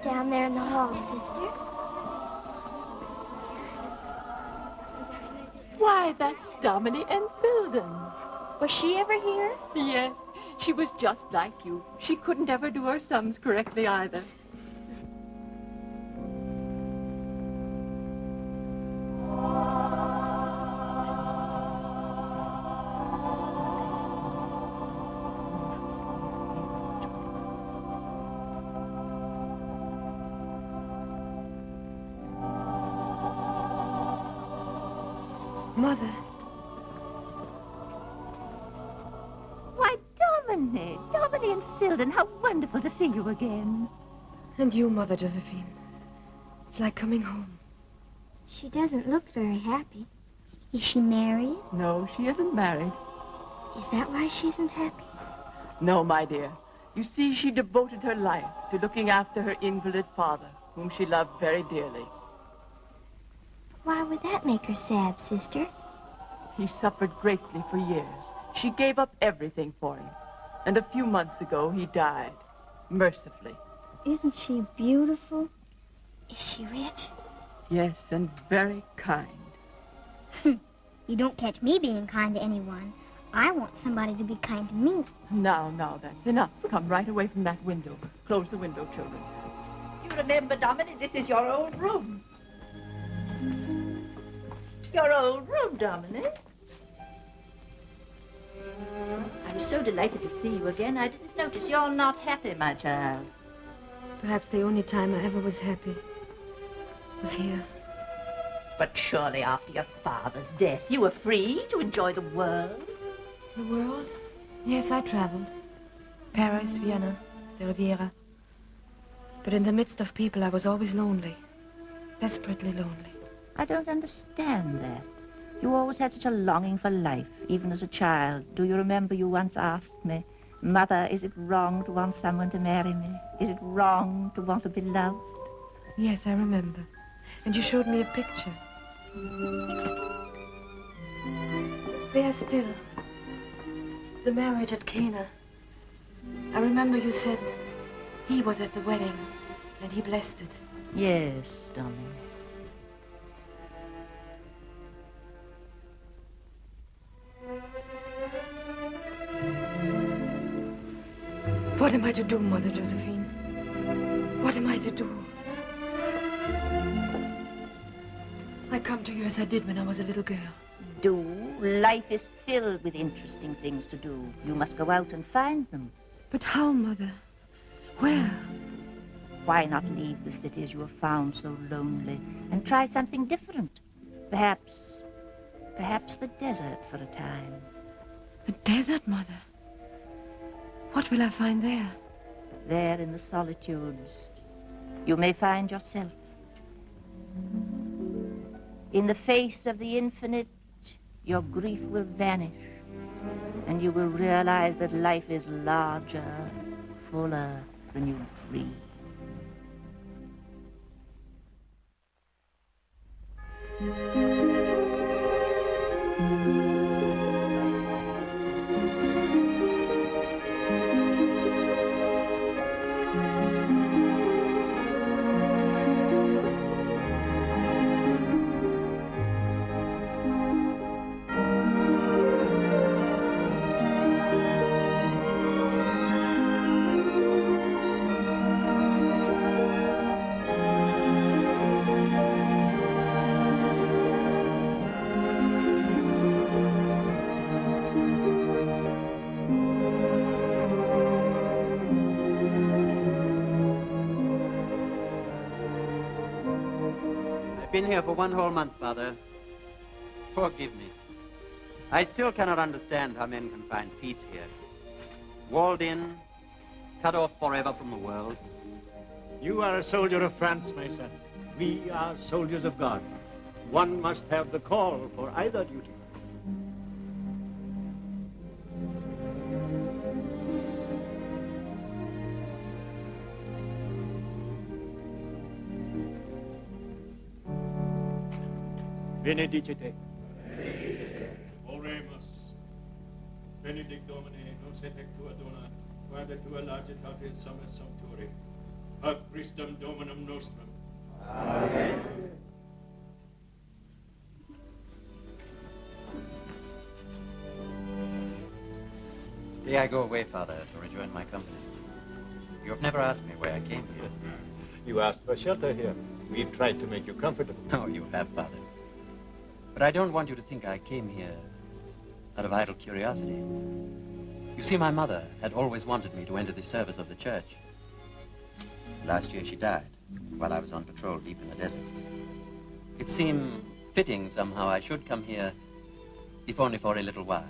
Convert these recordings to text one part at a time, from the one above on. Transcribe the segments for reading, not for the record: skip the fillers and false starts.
down there in the hall, sister? Why, that's Dominique and Filden. Was she ever here? Yes, she was just like you. She couldn't ever do her sums correctly either. Mother. Why, Dominique and Filden, how wonderful to see you again. And you, Mother Josephine. It's like coming home. She doesn't look very happy. Is she married? No, she isn't married. Is that why she isn't happy? No, my dear. You see, she devoted her life to looking after her invalid father, whom she loved very dearly. Why would that make her sad, sister? He suffered greatly for years. She gave up everything for him. And a few months ago, he died, mercifully. Isn't she beautiful? Is she rich? Yes, and very kind. You don't catch me being kind to anyone. I want somebody to be kind to me. Now, that's enough. Come right away from that window. Close the window, children. You remember, Dominique, this is your old room. Your old room, Dominique. I was so delighted to see you again. I didn't notice you're not happy, my child. Perhaps the only time I ever was happy was here. But surely after your father's death, you were free to enjoy the world. The world? Yes, I traveled. Paris, Vienna, the Riviera. But in the midst of people, I was always lonely. Desperately lonely. I don't understand that. You always had such a longing for life, even as a child. Do you remember you once asked me, Mother, is it wrong to want someone to marry me? Is it wrong to want to be loved? Yes, I remember. And you showed me a picture. It's there still. The marriage at Cana. I remember you said he was at the wedding and he blessed it. Yes, Dominic. What am I to do, Mother Josephine? What am I to do? I come to you as I did when I was a little girl. Do? Life is filled with interesting things to do. You must go out and find them. But how, Mother? Where? Why not leave the cities you have found so lonely and try something different? Perhaps the desert for a time. The desert, Mother? What will I find there? There in the solitudes, you may find yourself. In the face of the infinite, your grief will vanish, and you will realize that life is larger, fuller than you dreamed. I've been here for 1 whole month, Father. Forgive me. I still cannot understand how men can find peace here. Walled in, cut off forever from the world. You are a soldier of France, my son. We are soldiers of God. One must have the call for either duty. Benedicite. Oremus. Benedict Domine, nos effectua dona, quae tua lagitatis sumus sumpturi. Ad Christum Dominum Nostrum. Amen. Today I go away, Father, to rejoin my company. You have never asked me why I came here. You asked for shelter here. We've tried to make you comfortable. No, you have, Father. But I don't want you to think I came here out of idle curiosity. You see, my mother had always wanted me to enter the service of the church. Last year she died while I was on patrol deep in the desert. It seemed fitting somehow I should come here, if only for a little while.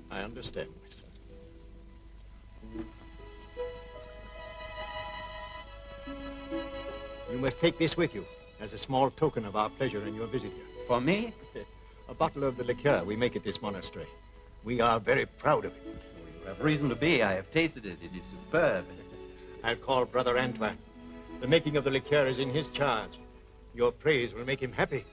I understand, my son. You must take this with you as a small token of our pleasure in your visit here. For me? A bottle of the liqueur we make at this monastery. We are very proud of it. You have reason to be. I have tasted it. It is superb. I'll call Brother Antoine. The making of the liqueur is in his charge. Your praise will make him happy.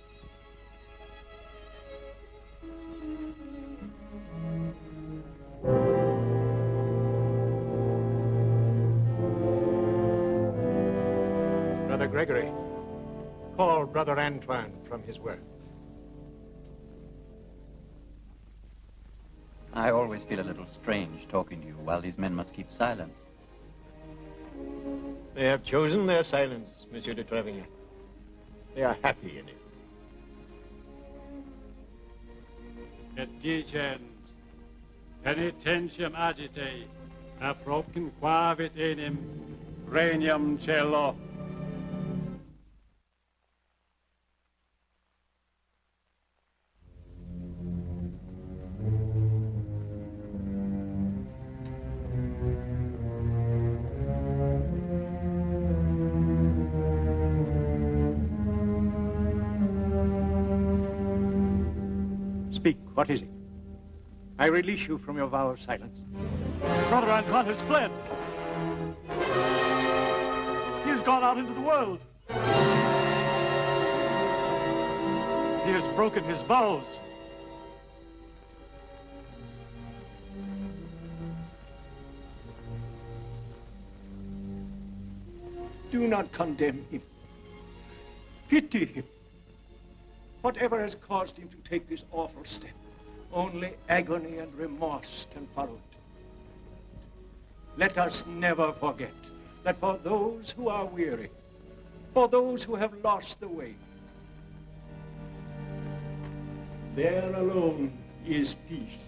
Brother Gregory, call Brother Antoine from his work. I always feel a little strange talking to you while these men must keep silent. They have chosen their silence, Monsieur de Trevigny. They are happy in it. Et dicens, penitentiam agite, apropem quavit enim, regnum celo. Speak, what is it? I release you from your vow of silence. Brother Antoine has fled. He has gone out into the world. He has broken his vows. Do not condemn him. Pity him. Whatever has caused him to take this awful step, only agony and remorse can follow it. Let us never forget that for those who are weary, for those who have lost the way, there alone is peace.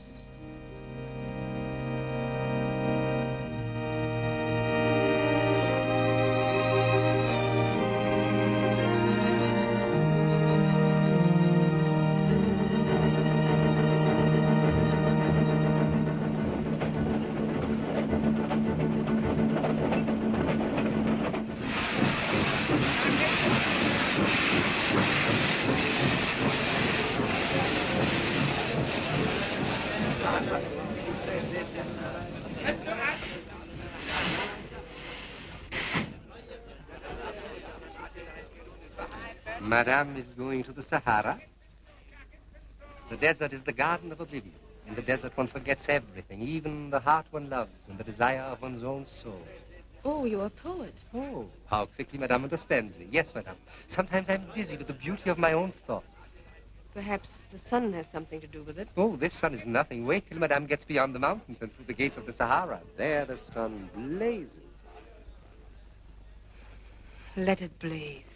Madame is going to the Sahara. The desert is the garden of oblivion. In the desert one forgets everything, even the heart one loves and the desire of one's own soul. Oh, you're a poet. Oh, how quickly Madame understands me. Yes, Madame. Sometimes I'm dizzy with the beauty of my own thoughts. Perhaps the sun has something to do with it. Oh, this sun is nothing. Wait till Madame gets beyond the mountains and through the gates of the Sahara. There the sun blazes. Let it blaze.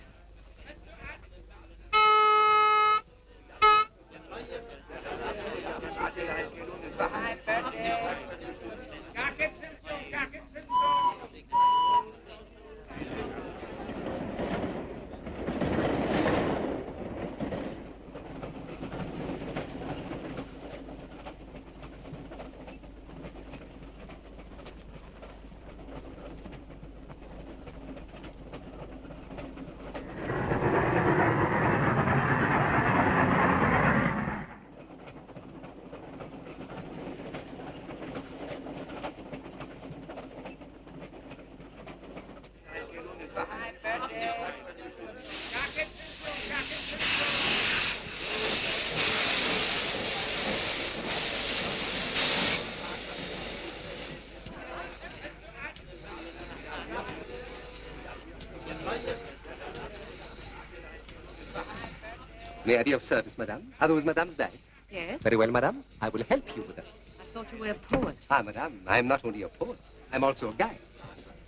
May I be of service, madame? Are those madame's bags? Yes? Very well, madame. I will help you with them. I thought you were a poet. Ah, madame, I am not only a poet. I'm also a guide.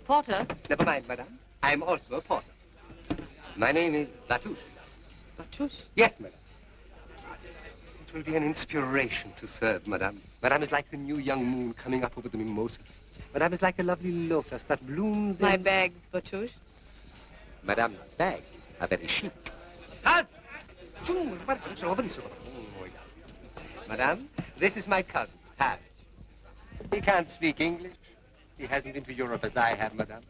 Porter? Never mind, madame. I am also a porter. My name is Batouche. Batouche? Yes, madame. It will be an inspiration to serve, madame. Madame is like the new young moon coming up over the mimosas. Madame is like a lovely lotus that blooms My in... bags, Batouche. Madame's bags are very chic. Madame, this is my cousin, Hal. He can't speak English. He hasn't been to Europe as I have, madame.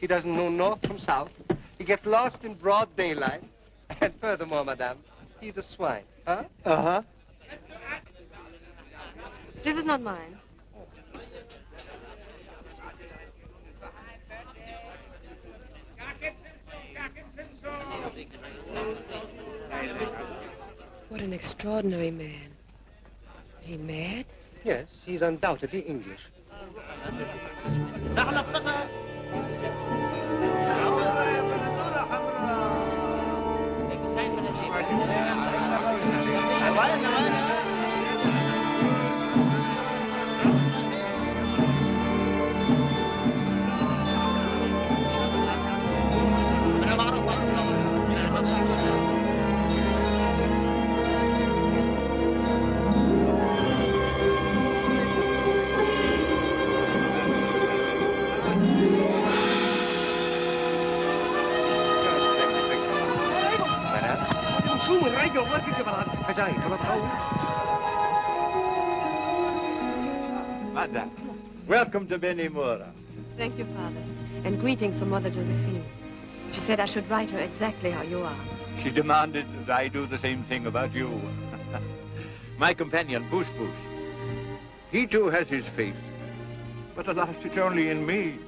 He doesn't know north from south. He gets lost in broad daylight. And furthermore, madame, he's a swine. Huh? Uh-huh. This is not mine. What an extraordinary man. Is he mad? Yes, he's undoubtedly English. Madame, welcome to Benimora. Thank you, Father. And greetings from Mother Josephine. She said I should write her exactly how you are. She demanded that I do the same thing about you. My companion, Bush. He too has his faith. But alas, it's only in me.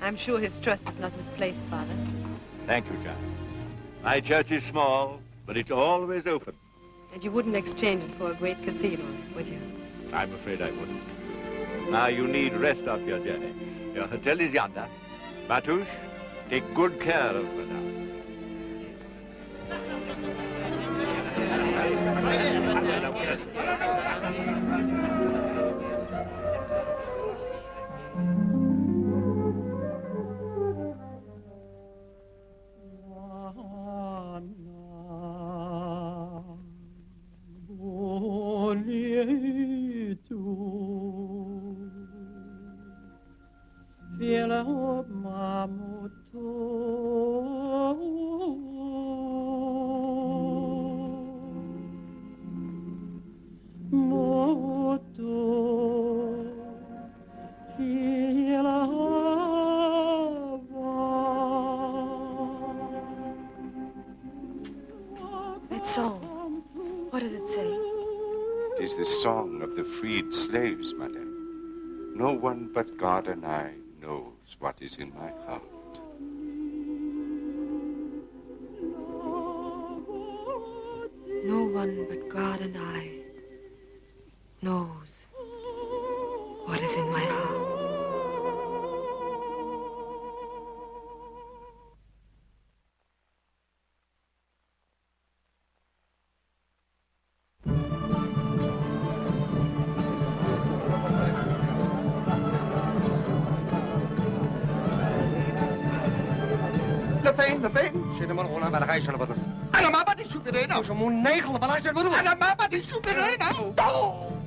I'm sure his trust is not misplaced, Father. Thank you, John. My church is small, but it's always open. And you wouldn't exchange it for a great cathedral, would you? I'm afraid I wouldn't. Now you need rest off your journey. Your hotel is yonder. Batouche, take good care of Madame. That song, what does it say? It is the song of the freed slaves, madame. No one but God and I knows what is in my heart. No one but God and I knows what is in my heart.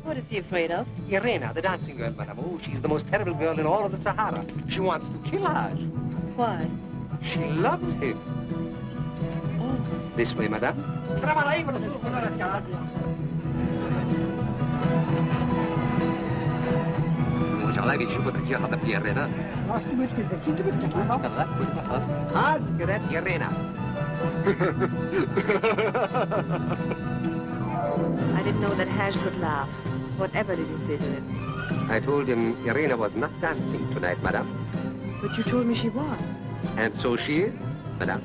What is he afraid of? Irena, the dancing girl, madame. Oh, she's the most terrible girl in all of the Sahara. She wants to kill Haj. Why? She loves him. Oh. This way, madame. I didn't know that Haj could laugh. Whatever did you say to him? I told him Irena was not dancing tonight, madame. But you told me she was. And so she is, madame.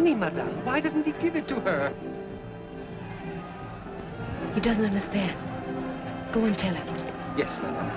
money, madame. Why doesn't he give it to her? He doesn't understand. Go and tell him. Yes, madame.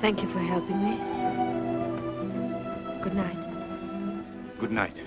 Thank you for helping me. Good night. Good night.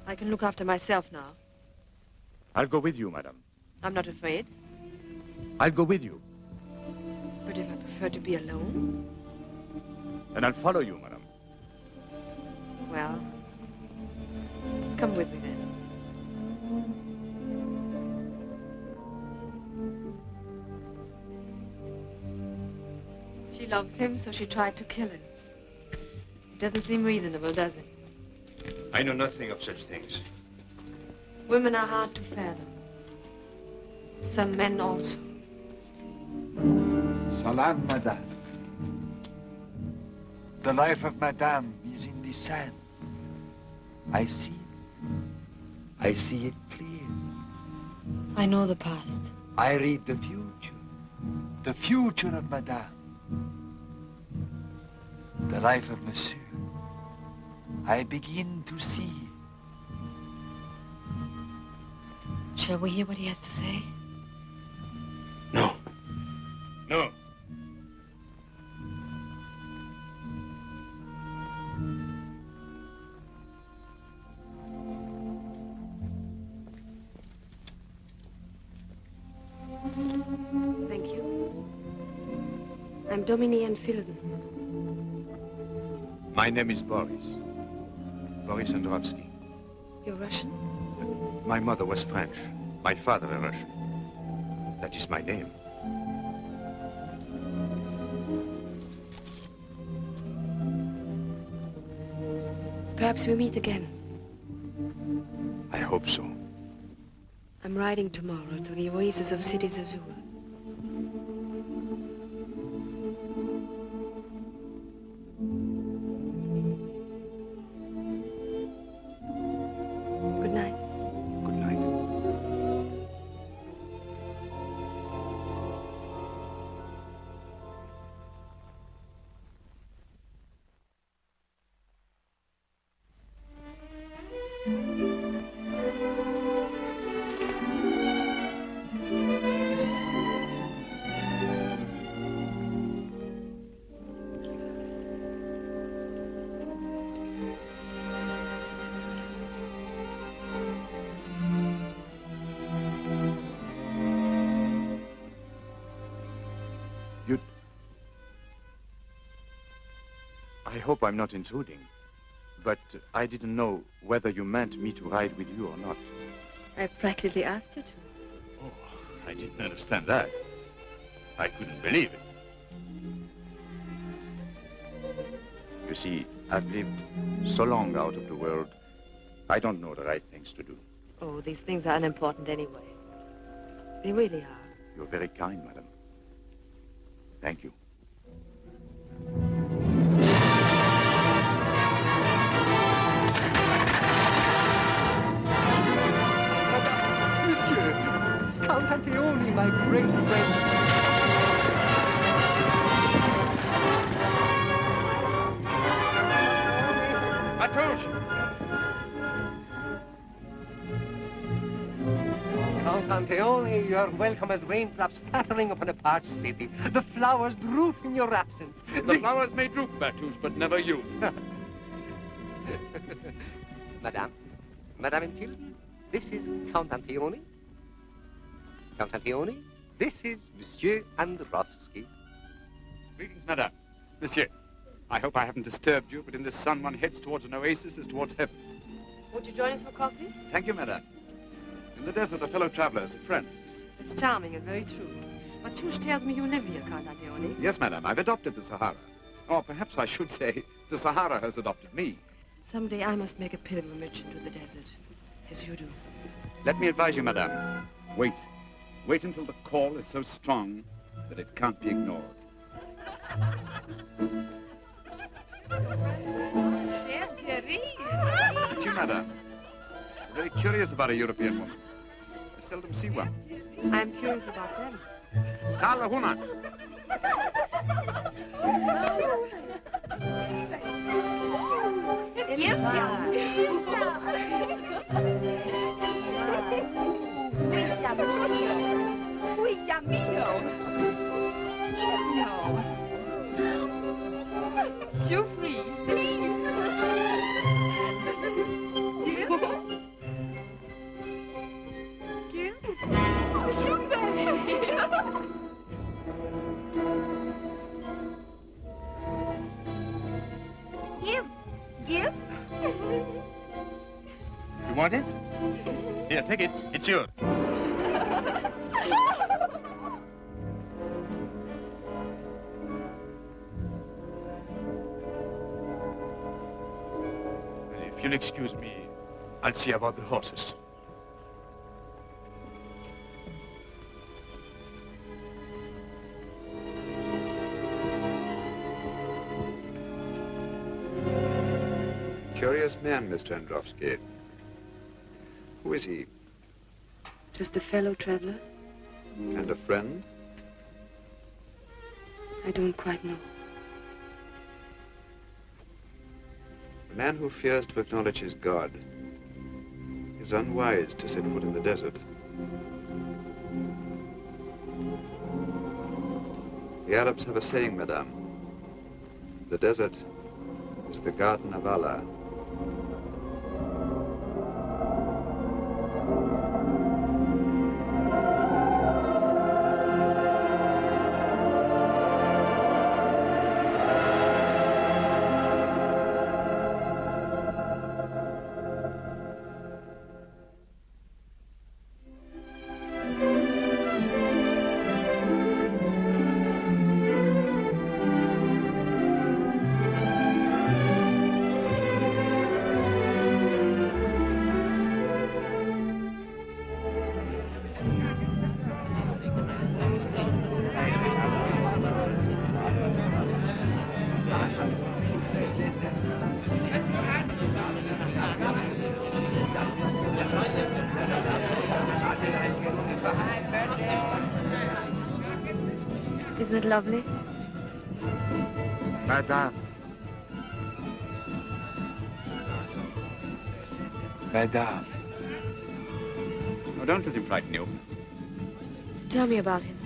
I can look after myself now. I'll go with you, madam. I'm not afraid. I'll go with you. But if I prefer to be alone? And I'll follow you, madam. Well, come with me then. She loves him, so she tried to kill him. It doesn't seem reasonable, does it? I know nothing of such things. Women are hard to fathom. Some men also. Salam, madame. The life of madame is in the sand. I see it. I see it clear. I know the past. I read the future. The future of madame. The life of monsieur. I begin to see. Shall we hear what he has to say? No. No. Thank you. I'm Dominique Filden. My name is Boris. Boris Androvsky. You're Russian? My mother was French. My father a Russian. That is my name. Perhaps we meet again. I hope so. I'm riding tomorrow to the oasis of Cité Azur. Good night. Good night. hope I'm not intruding, but I didn't know whether you meant me to ride with you or not. I practically asked you to. Oh, I didn't understand that. I couldn't believe it. You see, I've lived so long out of the world, I don't know the right things to do. Oh, these things are unimportant anyway. They really are. You're very kind, madam. Thank you. Monsieur, Count Antione, my great friend. Matouche! Count Antione, you are welcome as raindrops pattering upon a parched city. The flowers droop in your absence. The flowers may droop, Matouche, but never you. Madame Matilde, this is Count Antione. Count Antione, this is Monsieur Androwski. Greetings, madame. Monsieur, I hope I haven't disturbed you, but in this sun one heads towards an oasis as towards heaven. Won't you join us for coffee? Thank you, madame. In the desert, a fellow traveler is a friend. It's charming and very true. Matouche tells me you live here, Count Antione. Yes, madame, I've adopted the Sahara. Or perhaps I should say, the Sahara has adopted me. Someday I must make a pilgrimage into the desert, as you do. Let me advise you, madame. Wait. Wait until the call is so strong that it can't be ignored. Cher Thierry! It's you, madame. You're very curious about a European woman. I seldom see one. I'm curious about them. Carla Human. Give? You want it? Here, take it. It's yours. If you'll excuse me, I'll see about the horses. Curious man, Mr. Androwski. Who is he? Just a fellow traveler? And a friend? I don't quite know. A man who fears to acknowledge his God is unwise to set foot in the desert. The Arabs have a saying, madame. The desert is the garden of Allah. Isn't it lovely? Madame. Madame. Oh, don't let him frighten you. Tell me about him.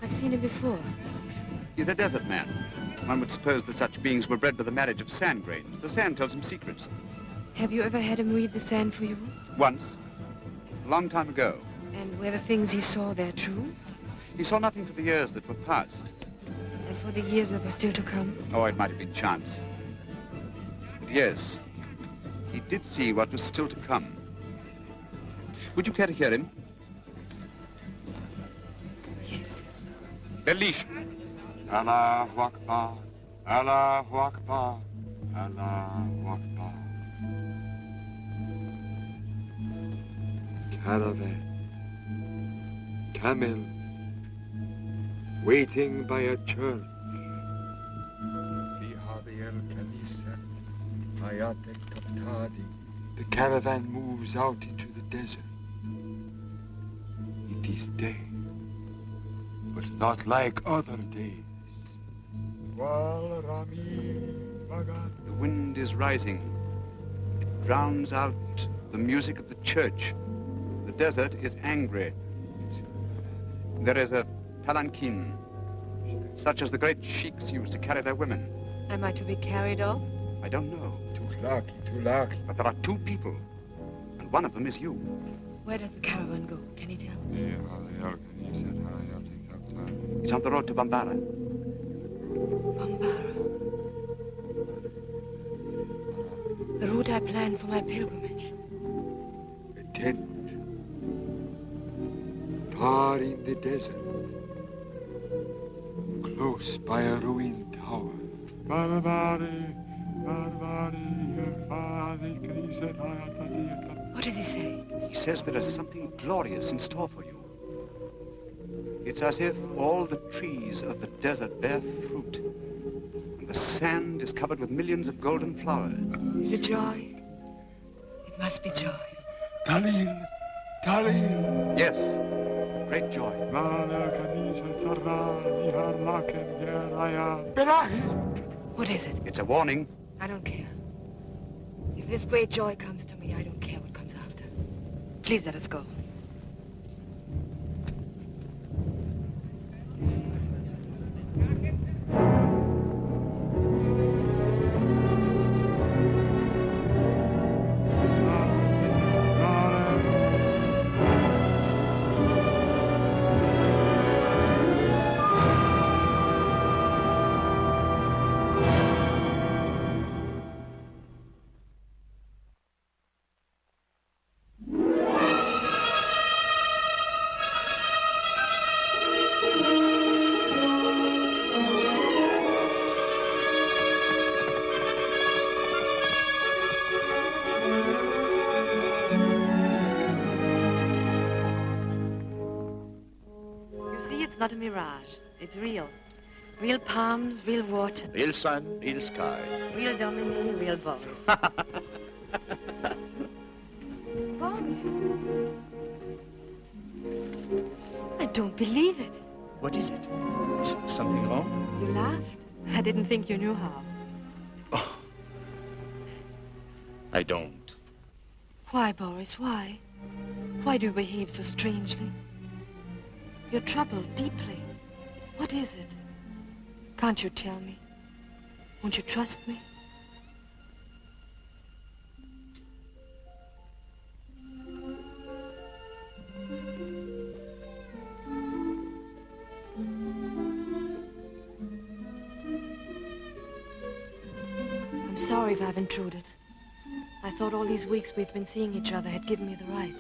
I've seen him before. He's a desert man. One would suppose that such beings were bred by the marriage of sand grains. The sand tells him secrets. Have you ever had him read the sand for you? Once. A long time ago. And were the things he saw there true? He saw nothing for the years that were past. And for the years that were still to come? Oh, it might have been chance. Yes. He did see what was still to come. Would you care to hear him? Yes. Elish. Allahu Akbar, Allahu Akbar, Allahu Akbar. Caravan, camel, waiting by a church. The caravan moves out into the desert. It is day, but not like other days. The wind is rising. It drowns out the music of the church. The desert is angry. There is a palanquin, such as the great sheiks used to carry their women. Am I to be carried off? I don't know. Too lucky. But there are two people, and one of them is you. Where does the caravan go? Can you tell? It's on the road to Bambara. Bambara. The route I planned for my pilgrimage. A tent, far in the desert, close by a ruined tower. What does he say? He says there is something glorious in store for you. It's as if all the trees of the desert bear fruit, and the sand is covered with millions of golden flowers. Is it joy? It must be joy. Talil, Talil. Yes, great joy. What is it? It's a warning. I don't care. If this great joy comes to me, I don't care what comes after. Please let us go. Not a mirage. It's real. Real palms, real water. Real sun, real sky. Real Dominique, real Boris. I don't believe it. What is it? Something wrong? You laughed. I didn't think you knew how. Oh. I don't. Why, Boris, why? Why do you behave so strangely? You're troubled deeply. What is it? Can't you tell me? Won't you trust me? I'm sorry if I've intruded. I thought all these weeks we've been seeing each other had given me the right.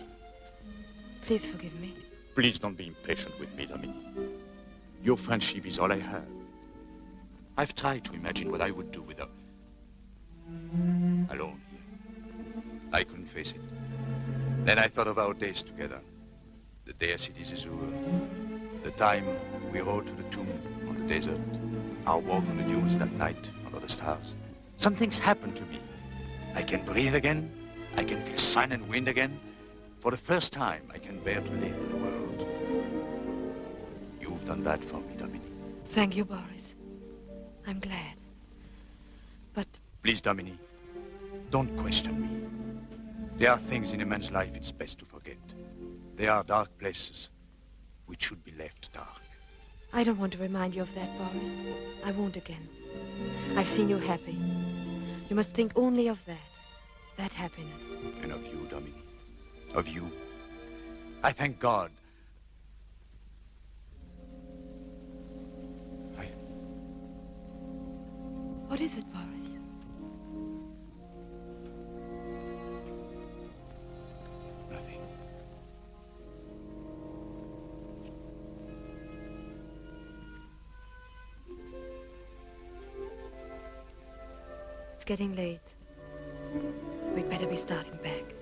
Please forgive me. Please don't be impatient with me, Dominique. Your friendship is all I have. I've tried to imagine what I would do without... alone here. I couldn't face it. Then I thought of our days together. The day at City Zizur, the time we rode to the tomb on the desert, our walk on the dunes that night under the stars. Something's happened to me. I can breathe again. I can feel sun and wind again. For the first time, I can bear to live in the world. You've done that for me, Dominique. Thank you, Boris. I'm glad. But... Please, Dominique, don't question me. There are things in a man's life it's best to forget. There are dark places which should be left dark. I don't want to remind you of that, Boris. I won't again. I've seen you happy. You must think only of that happiness. And of you, Dominique. Of you. I thank God. What is it, Boris? getting late. We'd better be starting back.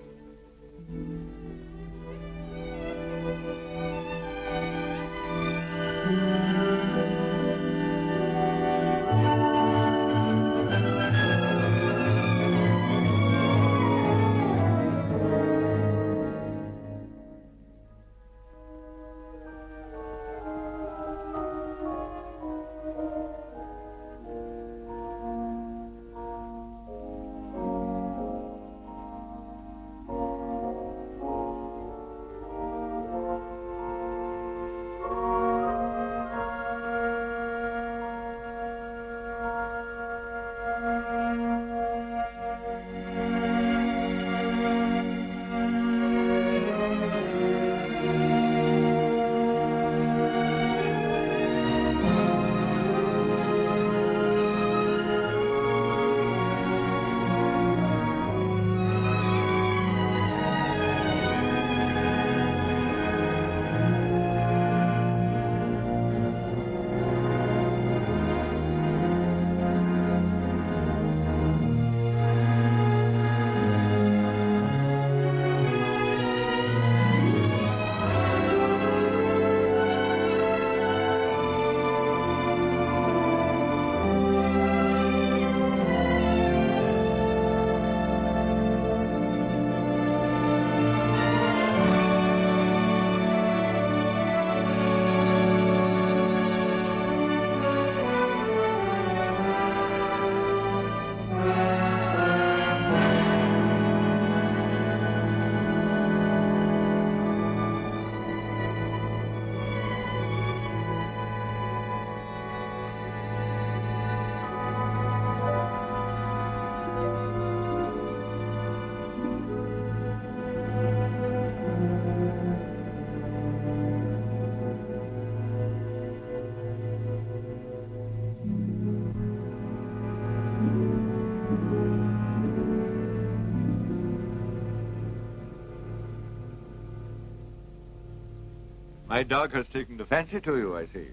My dog has taken a fancy to you, I see.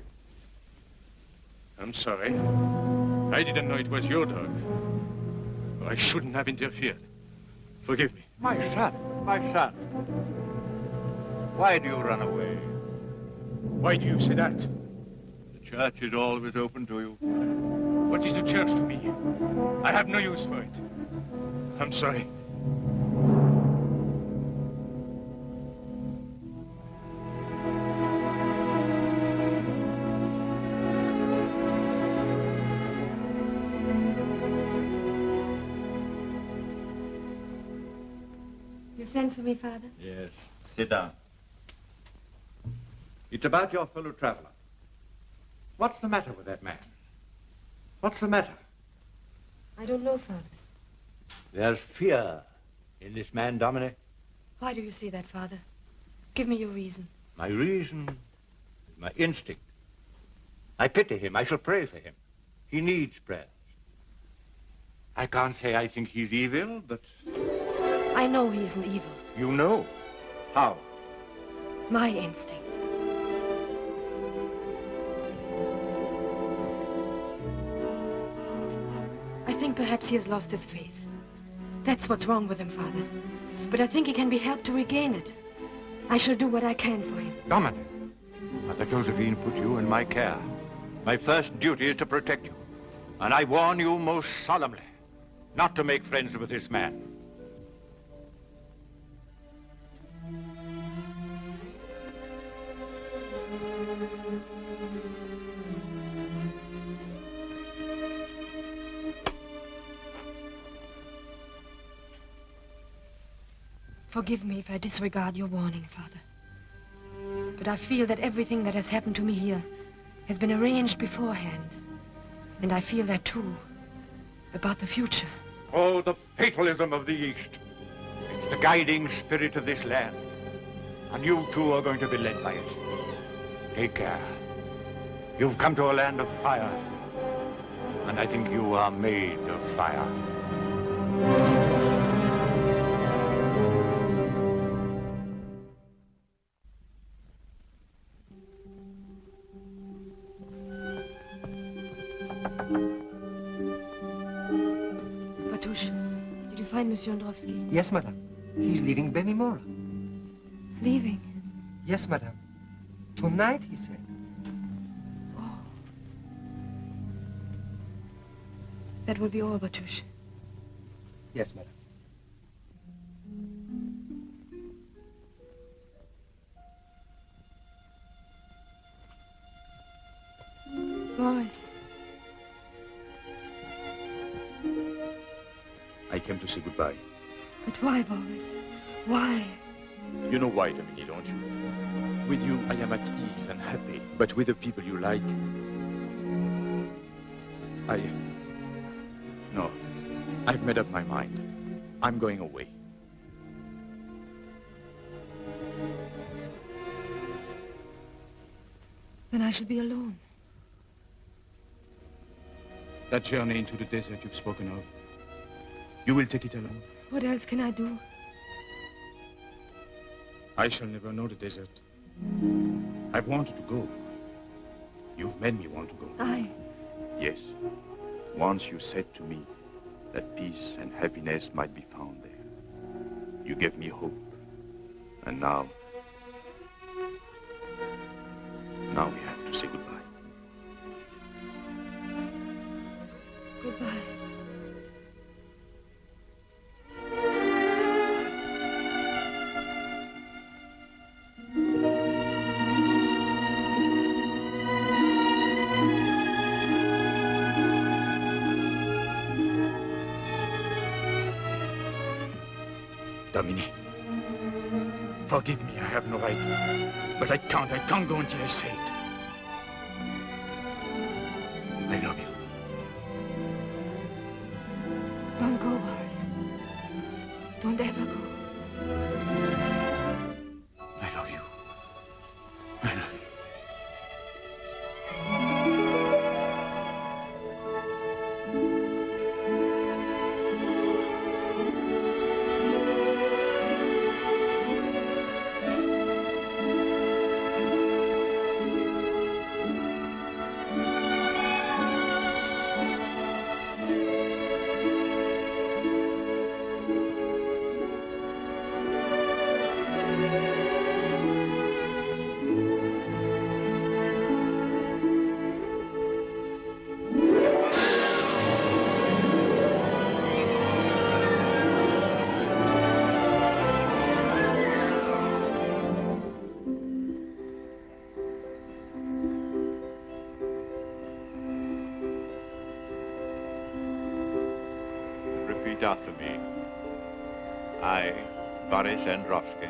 I'm sorry. I didn't know it was your dog. I shouldn't have interfered. Forgive me. My son, my son. Why do you run away? Why do you say that? The church is always open to you. What is the church to me? I have no use for it. I'm sorry. You sent for me, Father? Yes. Sit down. It's about your fellow traveler. What's the matter with that man? What's the matter? I don't know, Father. There's fear in this man, Dominic. Why do you say that, Father? Give me your reason. My reason is my instinct. I pity him. I shall pray for him. He needs prayers. I can't say I think he's evil, but... I know he isn't evil. You know? How? My instinct. I think perhaps he has lost his faith. That's what's wrong with him, Father. But I think he can be helped to regain it. I shall do what I can for him. Dominic, Mother Josephine put you in my care. My first duty is to protect you. And I warn you most solemnly not to make friends with this man. Forgive me if I disregard your warning, Father. But I feel that everything that has happened to me here has been arranged beforehand. And I feel that, too, about the future. Oh, the fatalism of the East. It's the guiding spirit of this land. And you, too, are going to be led by it. Take care. You've come to a land of fire. And I think you are made of fire. Monsieur Androvsky? Yes, madame. He's leaving Benimora. Leaving? Yes, madame. Tonight, he said. Oh. That will be all, Batush. Yes, madame. Boris. I came to say goodbye. But why, Boris? Why? You know why, Dominique, don't you? With you, I am at ease and happy. But with the people you like, No. I've made up my mind. I'm going away. Then I shall be alone. That journey into the desert you've spoken of, you will take it alone? What else can I do? I shall never know the desert. I've wanted to go. You've made me want to go. Yes. Once you said to me that peace and happiness might be found there. You gave me hope. And now we have to say goodbye. Goodbye. Dominique, forgive me, I have no right. But I can't go until I say it. I love you. Don't go, Boris. Don't ever go. I love you. I love you. After me. I, Boris Androvsky,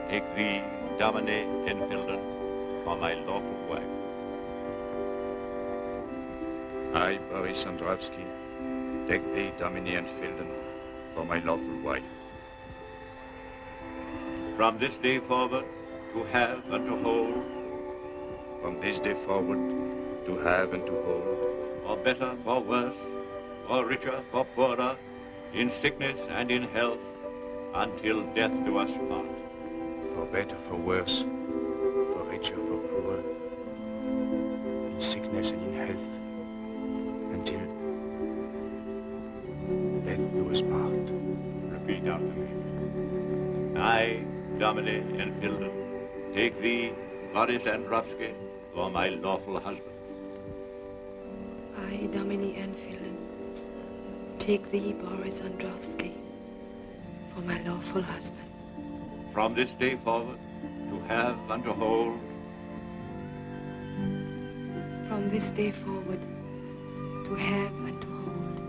take thee, Domine Enfilden, for my lawful wife. I, Boris Androvsky, take thee, Domine Enfilden, for my lawful wife. From this day forward, to have and to hold. From this day forward, to have and to hold. For better, for worse, for richer, for poorer, in sickness and in health, until death do us part. For better, for worse, for richer, for poorer, in sickness and in health, until death do us part. Repeat after me. I, Domine Enfilden, take thee, Boris Androvsky, for my lawful husband. I, Domine Enfilden, take thee, Boris Androvsky, for my lawful husband. From this day forward, to have and to hold. From this day forward, to have and to hold.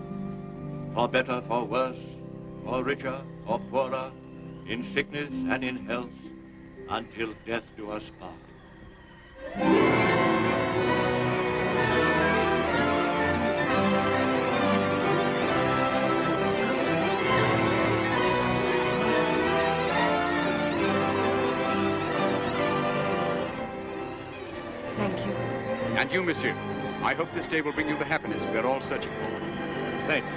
For better, for worse, for richer, for poorer, in sickness and in health, until death do us part. And you, monsieur, I hope this day will bring you the happiness we are all searching for. Thank you.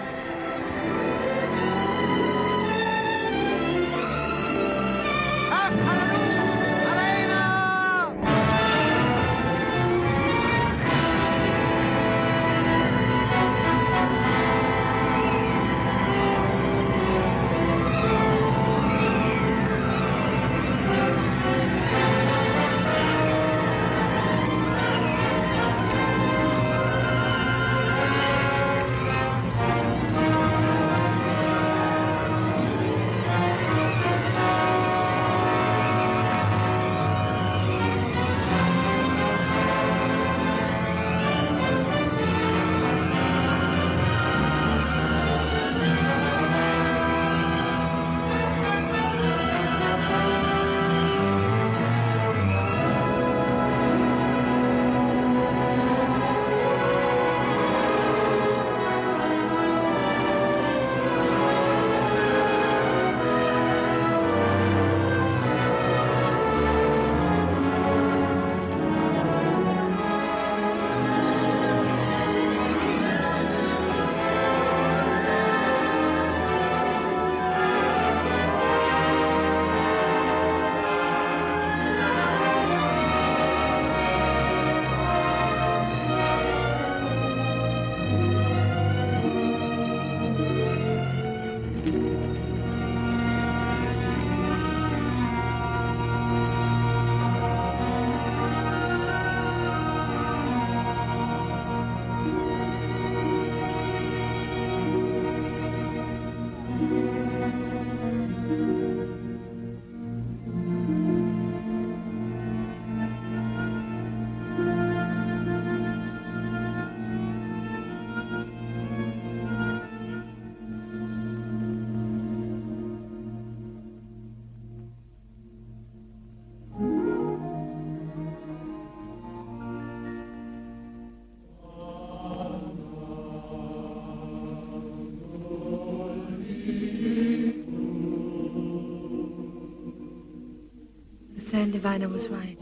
Saint Diviner was right.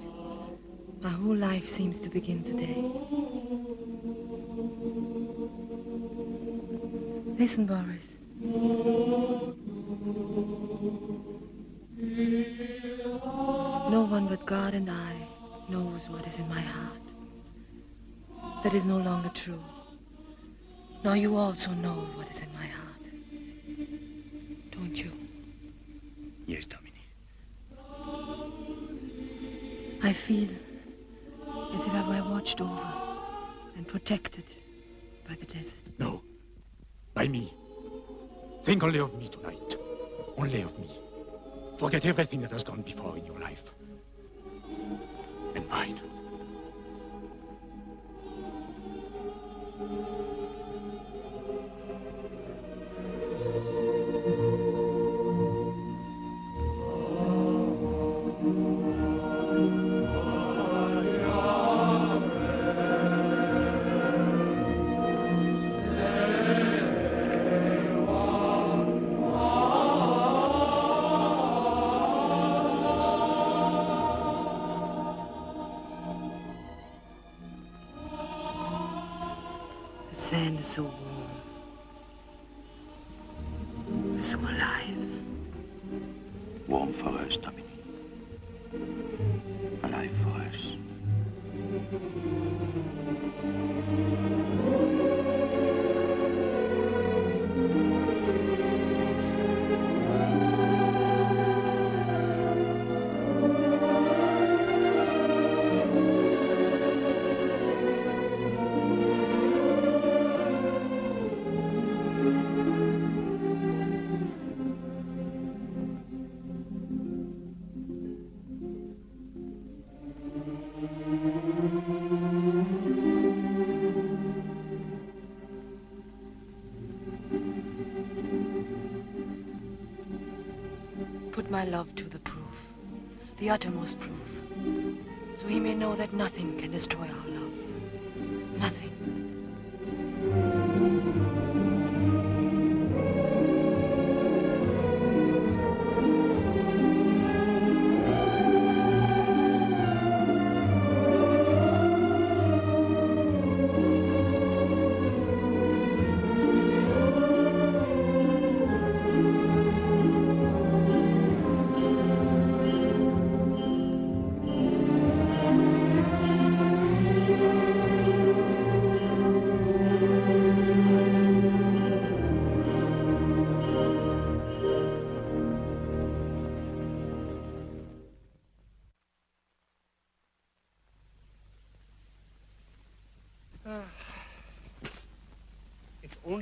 My whole life seems to begin today. Listen, Boris. No one but God and I knows what is in my heart. That is no longer true. Now you also know what is in my heart. Don't you? Yes, Dominique. I feel as if I were watched over and protected by the desert. No, by me. Think only of me tonight. Only of me. Forget everything that has gone before in your life. And mine. So warm, so alive. Warm for us, Dominique. Alive for us. My love to the proof, the uttermost proof, so he may know that nothing can destroy our love. Nothing.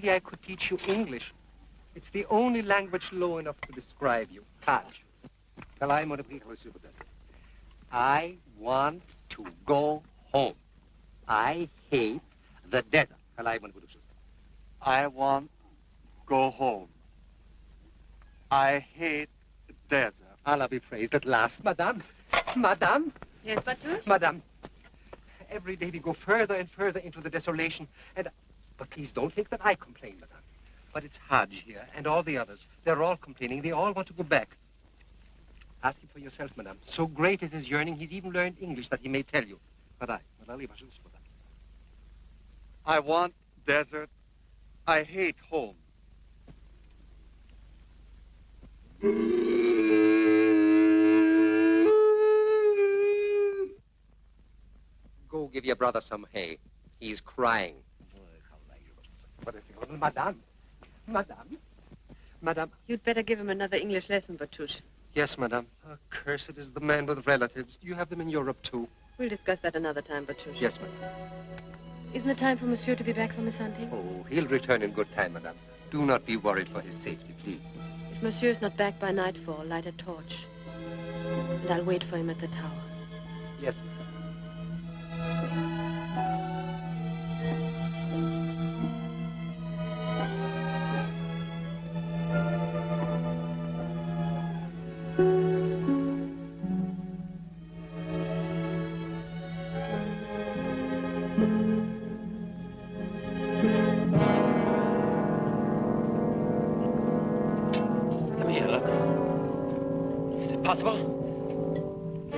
I could teach you English. It's the only language low enough to describe you. Catch. I want to go home. I hate the desert. I want go home. I hate the desert. Allah be praised at last. Madame. Madame. Yes, Batush? Madame. Every day we go further and further into the desolation. But please don't think that I complain, madame. But it's Hajj here, and all the others. They're all complaining. They all want to go back. Ask him for yourself, madame. So great is his yearning, he's even learned English that he may tell you. I want desert. I hate home. Go give your brother some hay. He's crying. Madame. Madame. Madame. You'd better give him another English lesson, Batush. Yes, madame. Cursed is the man with relatives. Do you have them in Europe, too? We'll discuss that another time, Batush. Yes, madame. Isn't it time for Monsieur to be back from his hunting? Oh, he'll return in good time, madame. Do not be worried for his safety, please. If Monsieur's not back by nightfall, light a torch. And I'll wait for him at the tower. Yes, madame.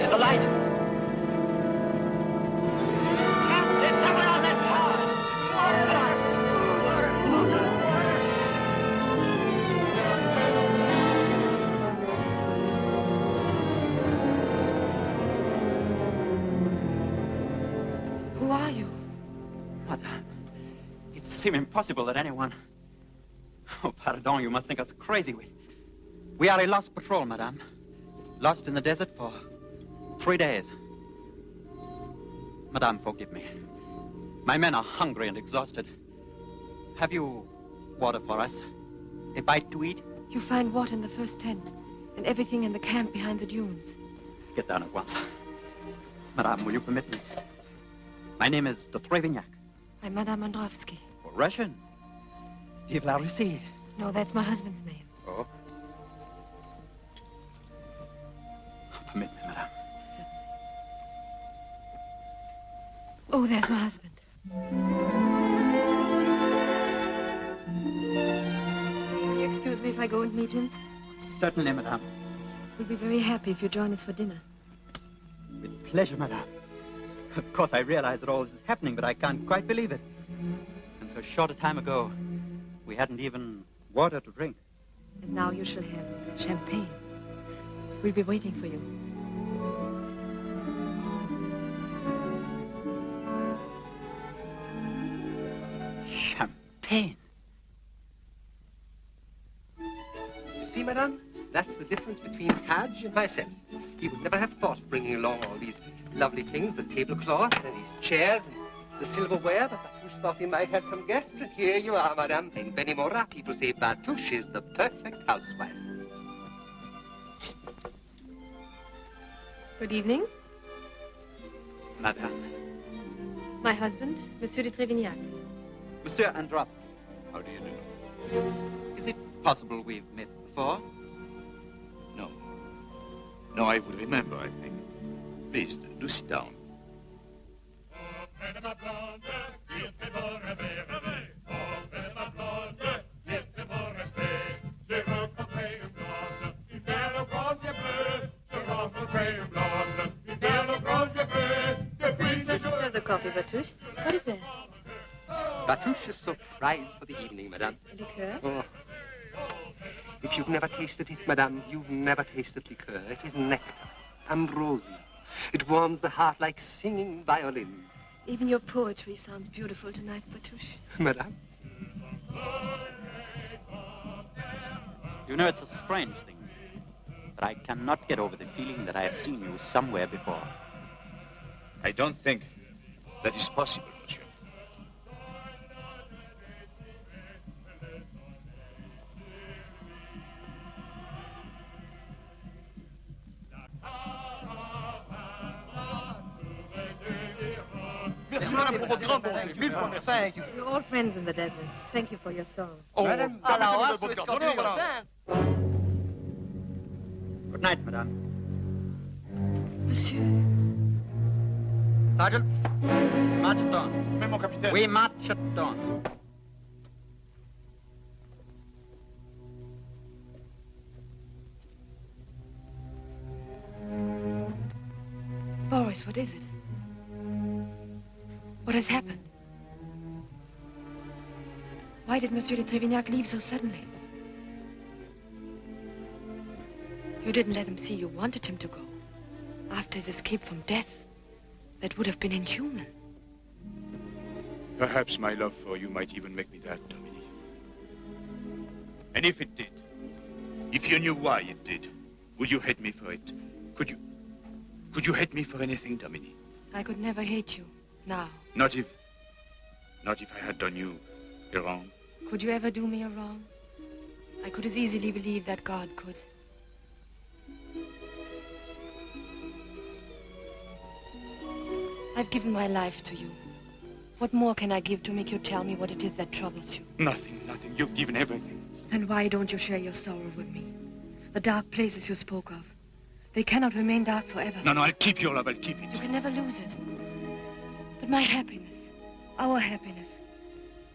There's a light. There's someone on that Who are you? Madame, it seems impossible that anyone... Oh, pardon, you must think us crazy. We are a lost patrol, madame. Lost in the desert for 3 days. Madame, forgive me. My men are hungry and exhausted. Have you water for us? A bite to eat? You find water in the first tent, and everything in the camp behind the dunes. Get down at once. Madame, will you permit me? My name is de Trevignac. I'm Madame Androvsky. Russian? Vive la Russie. No, that's my husband's name. Oh. Permit me, madame. Certainly. Oh, there's my husband. Will you excuse me if I go and meet him? Certainly, madame. We'll be very happy if you join us for dinner. With pleasure, madame. Of course, I realize that all this is happening, but I can't quite believe it. And so short a time ago, we hadn't even water to drink. And now you shall have champagne. We'll be waiting for you. Champagne? You see, madame, that's the difference between Hadj and myself. He would never have thought of bringing along all these lovely things, the tablecloth and these chairs and the silverware, but Batouche thought he might have some guests, and here you are, madame. In Benimora, people say Batouche is the perfect housewife. Good evening. Madame. My husband, Monsieur de Trevignac. Monsieur Androvsky. How do you do? Is it possible we've met before? No. No, I would remember, I think. Please, do sit down. The coffee, Batouche. What is that? Batouche is so prized for the evening, madame. Liqueur? Oh. If you've never tasted it, madame, you've never tasted liqueur. It is nectar, ambrosia. It warms the heart like singing violins. Even your poetry sounds beautiful tonight, Batouche. Madame? You know, it's a strange thing, but I cannot get over the feeling that I have seen you somewhere before. I don't think that is possible, monsieur. Merci, madame, pour votre grande bonté. Mille fois merci. Thank you. We're all friends in the desert. Thank you for your song. Oh, madame, permettez-nous de votre gardonneur, madame. Good night, madame. Monsieur. Sergeant, march at dawn. Mais mon capitaine. We march at dawn. Boris, what is it? What has happened? Why did Monsieur de Trevignac leave so suddenly? You didn't let him see you wanted him to go. After his escape from death, that would have been inhuman. Perhaps my love for you might even make me that, Dominique. And if it did, if you knew why it did, would you hate me for it? Could you hate me for anything, Dominique? I could never hate you, now. Not if I had done you a wrong. Could you ever do me a wrong? I could as easily believe that God could. I've given my life to you. What more can I give to make you tell me what it is that troubles you? Nothing. You've given everything. Then why don't you share your sorrow with me? The dark places you spoke of. They cannot remain dark forever. No, I'll keep your love. I'll keep it. You can never lose it. But my happiness, our happiness,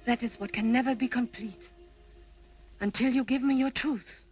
that is what can never be complete. Until you give me your truth.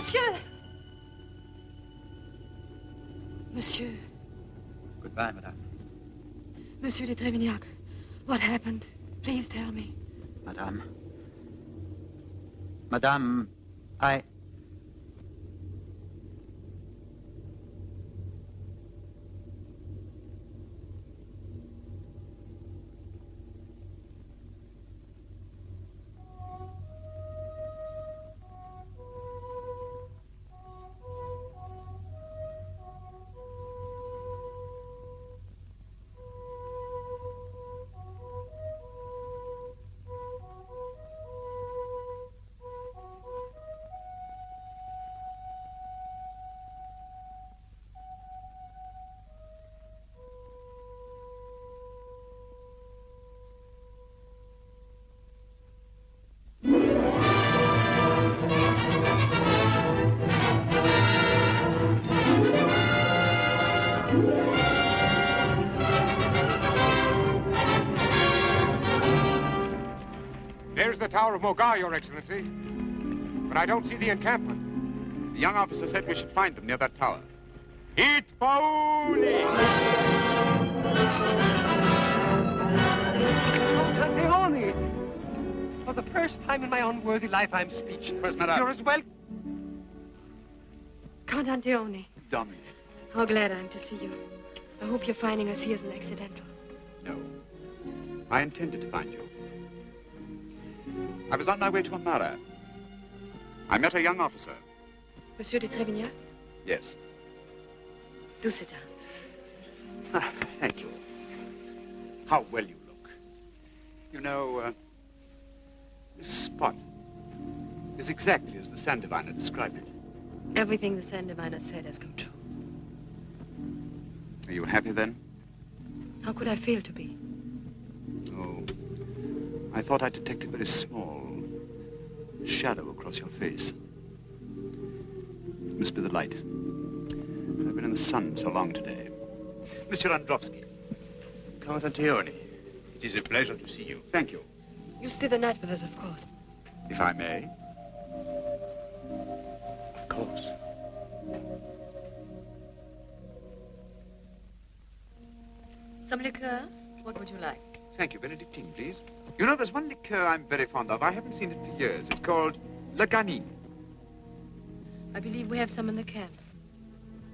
Monsieur! Monsieur. Goodbye, madame. Monsieur de Trevignac, what happened? Please tell me. Madame. Madame, I... There's the Tower of Mogar, Your Excellency. But I don't see the encampment. The young officer said we should find them near that tower. It Pauli! Leone! For the first time in my unworthy life, I'm speechless. First, madame. You're as well... Count Antione. Dominic. How glad I am to see you. I hope you're finding us here as an accidental. No. I intended to find you. I was on my way to Amara. I met a young officer. Monsieur de Trevignac? Yes. Do sit down. Ah, thank you. How well you look. You know, this spot is exactly as the sand diviner described it. Everything the sand diviner said has come true. Are you happy then? How could I fail to be? Oh, I thought I detected a very small shadow across your face. It must be the light. I've been in the sun so long today. Mr. Androvsky. Count Antione, it is a pleasure to see you. Thank you. You stay the night with us, of course. If I may. Of course. Some liqueur? What would you like? Thank you. Benedictine, please. You know, there's one liqueur I'm very fond of. I haven't seen it for years. It's called Le Ganin. I believe we have some in the camp.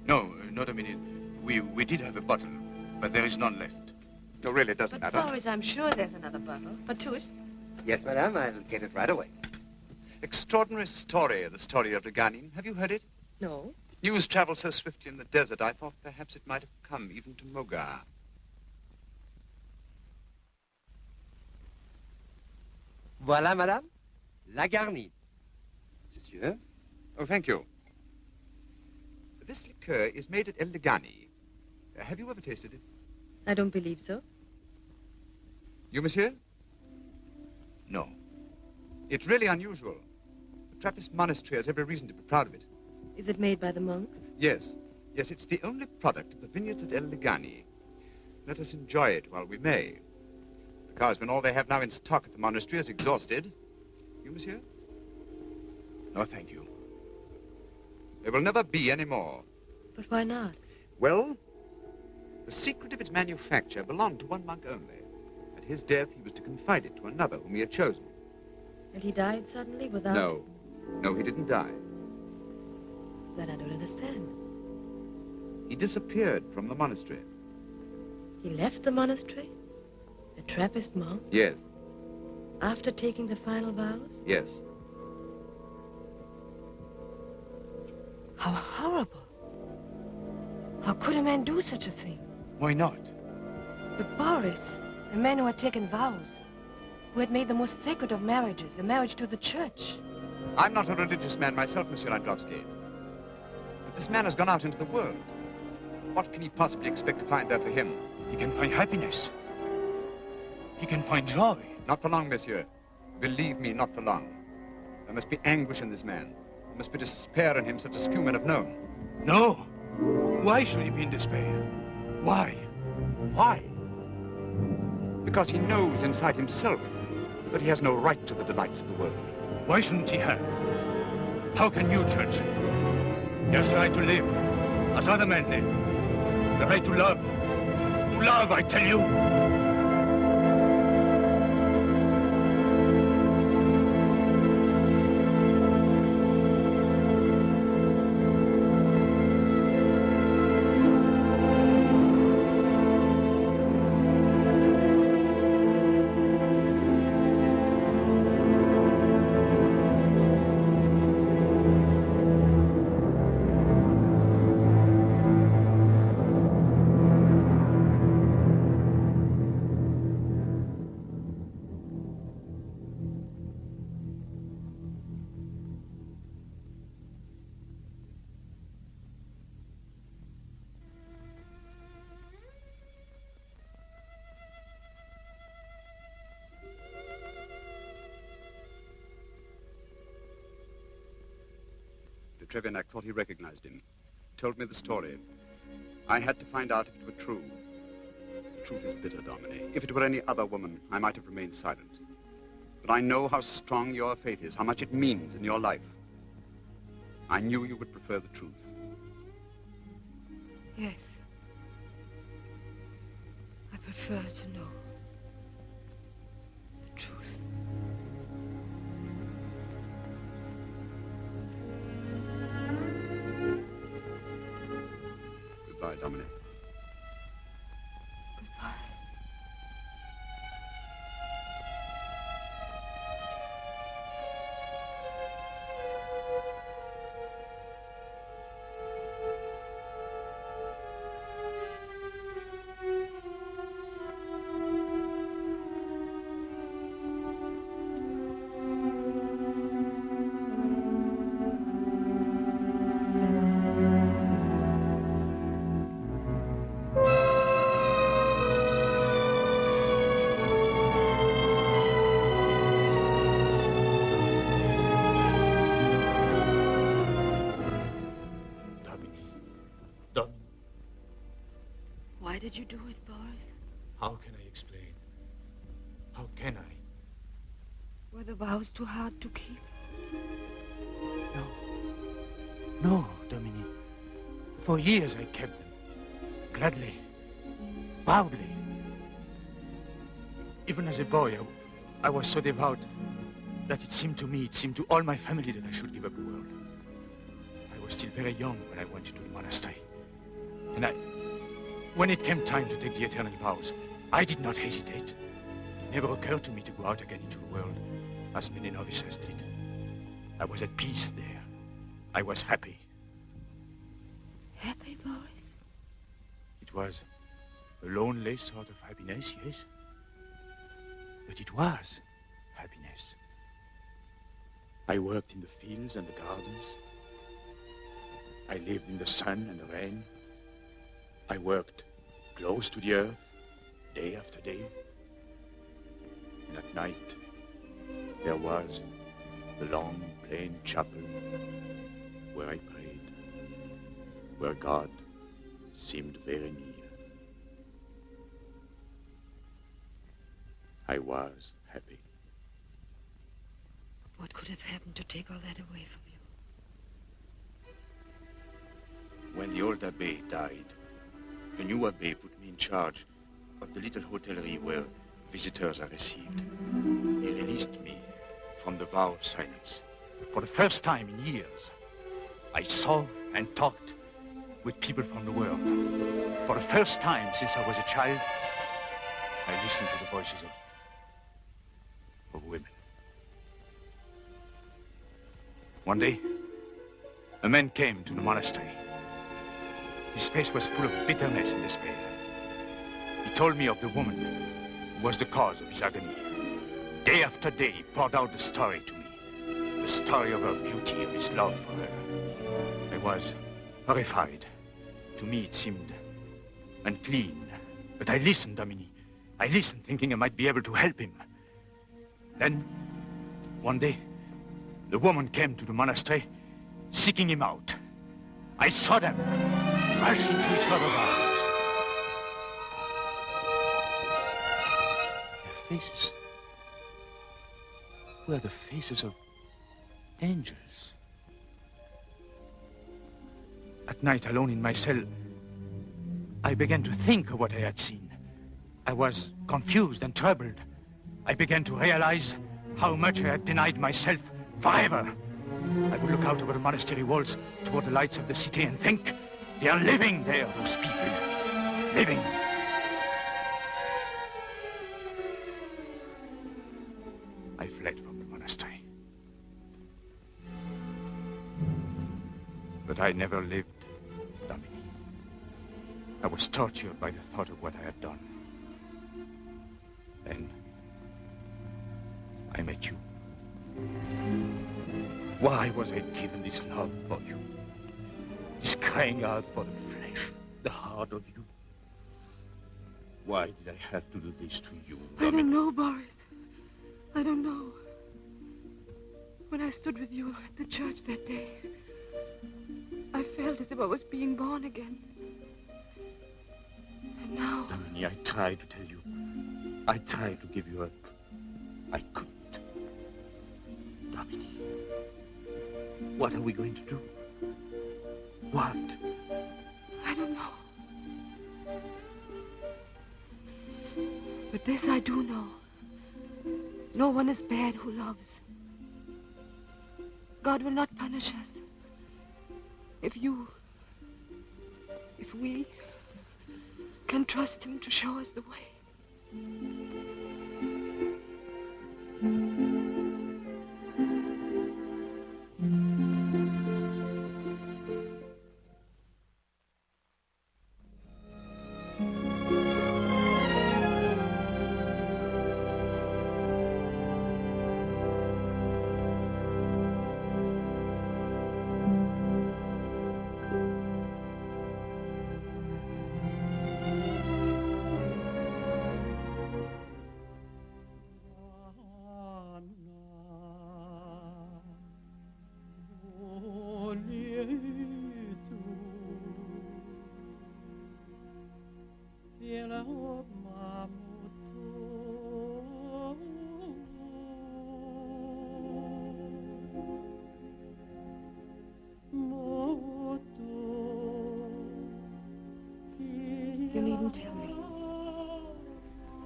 No, not a minute. We did have a bottle, but there is none left. No, really, it doesn't matter. Boris, I'm sure there's another bottle. For two? Yes, madame, I'll get it right away. Extraordinary story, the story of Le Ganin. Have you heard it? No. News travels so swiftly in the desert, I thought perhaps it might have come even to Mogar. Voilà, madame, la garnie. Monsieur? Oh, thank you. This liqueur is made at El Legani. Have you ever tasted it? I don't believe so. You, monsieur? No. It's really unusual. The Trappist monastery has every reason to be proud of it. Is it made by the monks? Yes. Yes, it's the only product of the vineyards at El Legani. Let us enjoy it while we may. Because when all they have now in stock at the monastery is exhausted... You, monsieur? No, thank you. There will never be any more. But why not? Well, the secret of its manufacture belonged to one monk only. At his death, he was to confide it to another whom he had chosen. And he died suddenly without... No. No, he didn't die. Then I don't understand. He disappeared from the monastery. He left the monastery? A Trappist monk? Yes. After taking the final vows? Yes. How horrible. How could a man do such a thing? Why not? But Boris, a man who had taken vows, who had made the most sacred of marriages, a marriage to the church. I'm not a religious man myself, Monsieur Androvsky. But this man has gone out into the world. What can he possibly expect to find there for him? He can find happiness. He can find joy. Not for long, monsieur. Believe me, not for long. There must be anguish in this man. There must be despair in him such as few men have known. No. Why should he be in despair? Why? Why? Because he knows inside himself that he has no right to the delights of the world. Why shouldn't he have? How can you judge? He has the right to live, as other men live. The right to love. To love, I tell you. Trevenac thought he recognized him. Told me the story. I had to find out if it were true. The truth is bitter, Domine. If it were any other woman, I might have remained silent. But I know how strong your faith is, how much it means in your life. I knew you would prefer the truth. Yes. I prefer to know the truth. Goodbye, Dominic. Goodbye. Why did you do it, Boris? How can I explain? How can I? Were the vows too hard to keep? No, Dominique. For years I kept them. Gladly. Proudly. Even as a boy, I was so devout that it seemed to all my family that I should give up the world. I was still very young when I went to the monastery. And when it came time to take the eternal vows, I did not hesitate. It never occurred to me to go out again into the world, as many novices did. I was at peace there. I was happy. Happy, Boris? It was a lonely sort of happiness, yes. But it was happiness. I worked in the fields and the gardens. I lived in the sun and the rain. I worked close to the earth, day after day. And at night, there was the long, plain chapel where I prayed, where God seemed very near. I was happy. What could have happened to take all that away from you? When the old abbé died, the new abbé put me in charge of the little hotellerie where visitors are received. He released me from the vow of silence. For the first time in years, I saw and talked with people from the world. For the first time since I was a child, I listened to the voices of women. One day, a man came to the monastery. His face was full of bitterness and despair. He told me of the woman who was the cause of his agony. Day after day, he poured out the story to me. The story of her beauty, of his love for her. I was horrified. To me, it seemed unclean. But I listened, Dominique. I listened, thinking I might be able to help him. Then, one day, the woman came to the monastery, seeking him out. I saw them rush into each other's arms. Their faces were the faces of angels. night, alone in my cell, I began to think of what I had seen. I was confused and troubled. I began to realize how much I had denied myself forever. I would look out over the monastery walls toward the lights of the city and think, they are living there, those people. Living. I fled from the monastery. But I never lived, Dominique. I was tortured by the thought of what I had done. Then I met you. Why was I given this love for you? This crying out for the flesh, the heart of you? Why did I have to do this to you, I don't know, Boris. I don't know. When I stood with you at the church that day, I felt as if I was being born again. And now... Dominique, I tried to tell you. I tried to give you up. I couldn't. Dominique, what are we going to do? What? I don't know. But this I do know. No one is bad who loves. God will not punish us. If we can trust him to show us the way. You needn't tell me.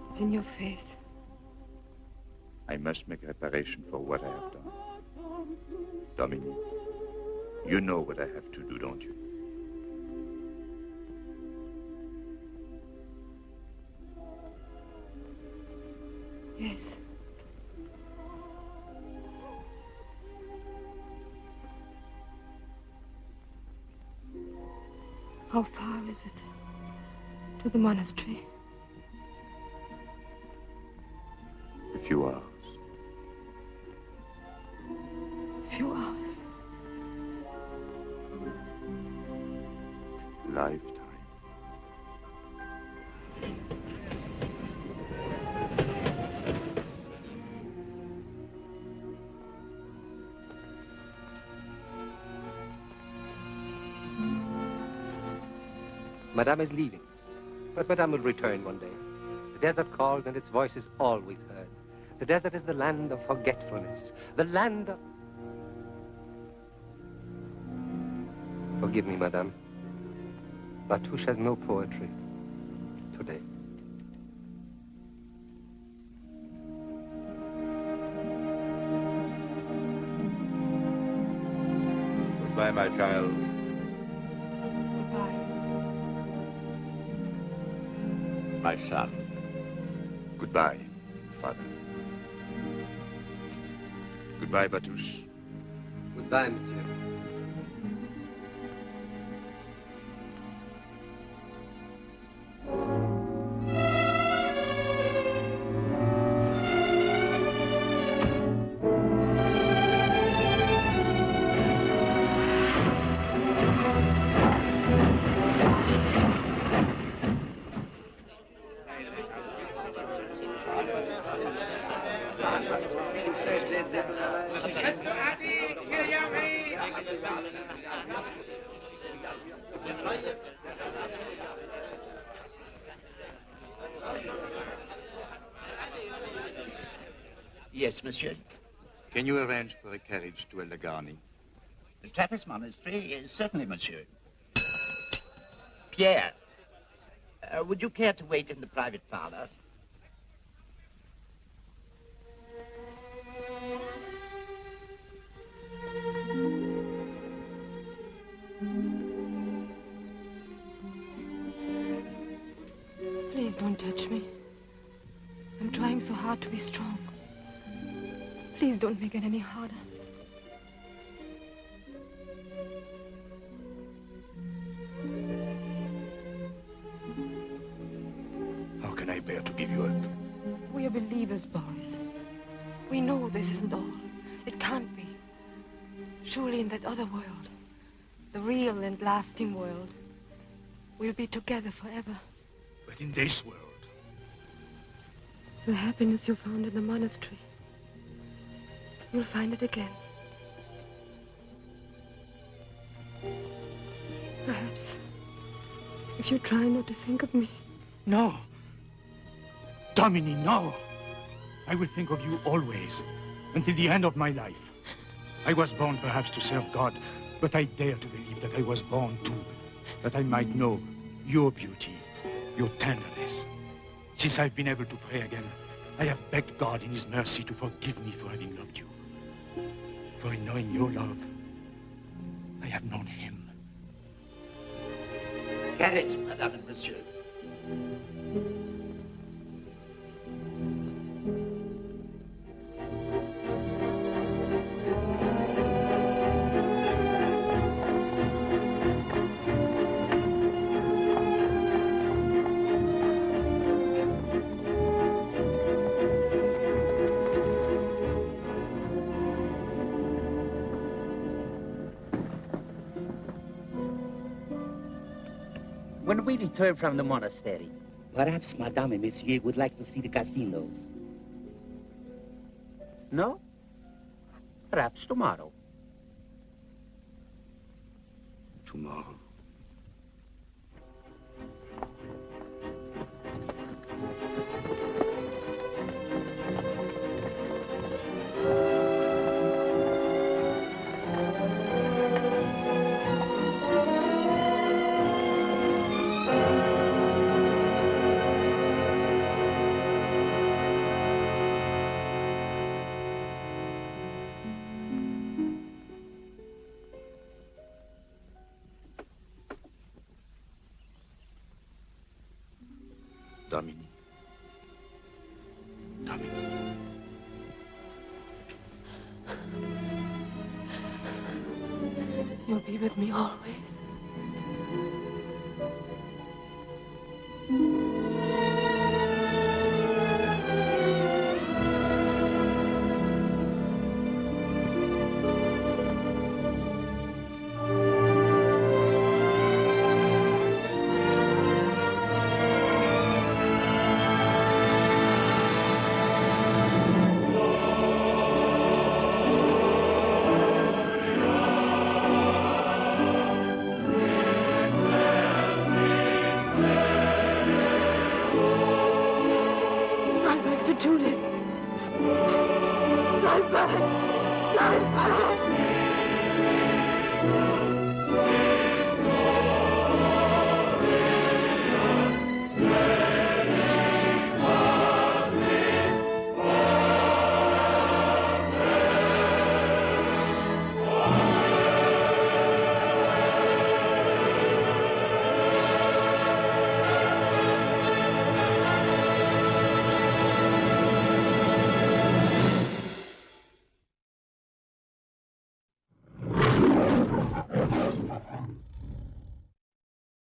It's in your face. I must make reparation for what I have done. Dominique, you know what I have to do, don't you? Yes. How far is it to the monastery? A few hours. A few hours. Lifetime. Madame is leaving, but Madame will return one day. The desert calls and its voice is always heard. The desert is the land of forgetfulness, the land of... Forgive me, Madame. Latouche has no poetry today. Goodbye, my child. Goodbye. My son. Goodbye, Father. Goodbye, Batouche. Goodbye, Monsieur. Yes, monsieur. Can you arrange for a carriage to El Lagani? The Trappist monastery is certainly, monsieur. Pierre, would you care to wait in the private parlor? Please don't touch me. I'm trying so hard to be strong. Please don't make it any harder. How can I bear to give you up? We are believers, Boris. We know this isn't all. It can't be. Surely in that other world, the real and lasting world, we'll be together forever. But in this world... The happiness you found in the monastery, you'll find it again. Perhaps, if you try not to think of me. No. Domini, no. I will think of you always, until the end of my life. I was born perhaps to serve God, but I dare to believe that I was born too, that I might know your beauty, your tenderness. Since I've been able to pray again, I have begged God in his mercy to forgive me for having loved you. For in knowing your love, I have known him. Carriage, Madame and Monsieur. When we return from the monastery, perhaps Madame and Monsieur would like to see the casinos. No? Perhaps tomorrow. Tomorrow. Domini. Domini. You'll be with me always. do this. Lie back! Lie back!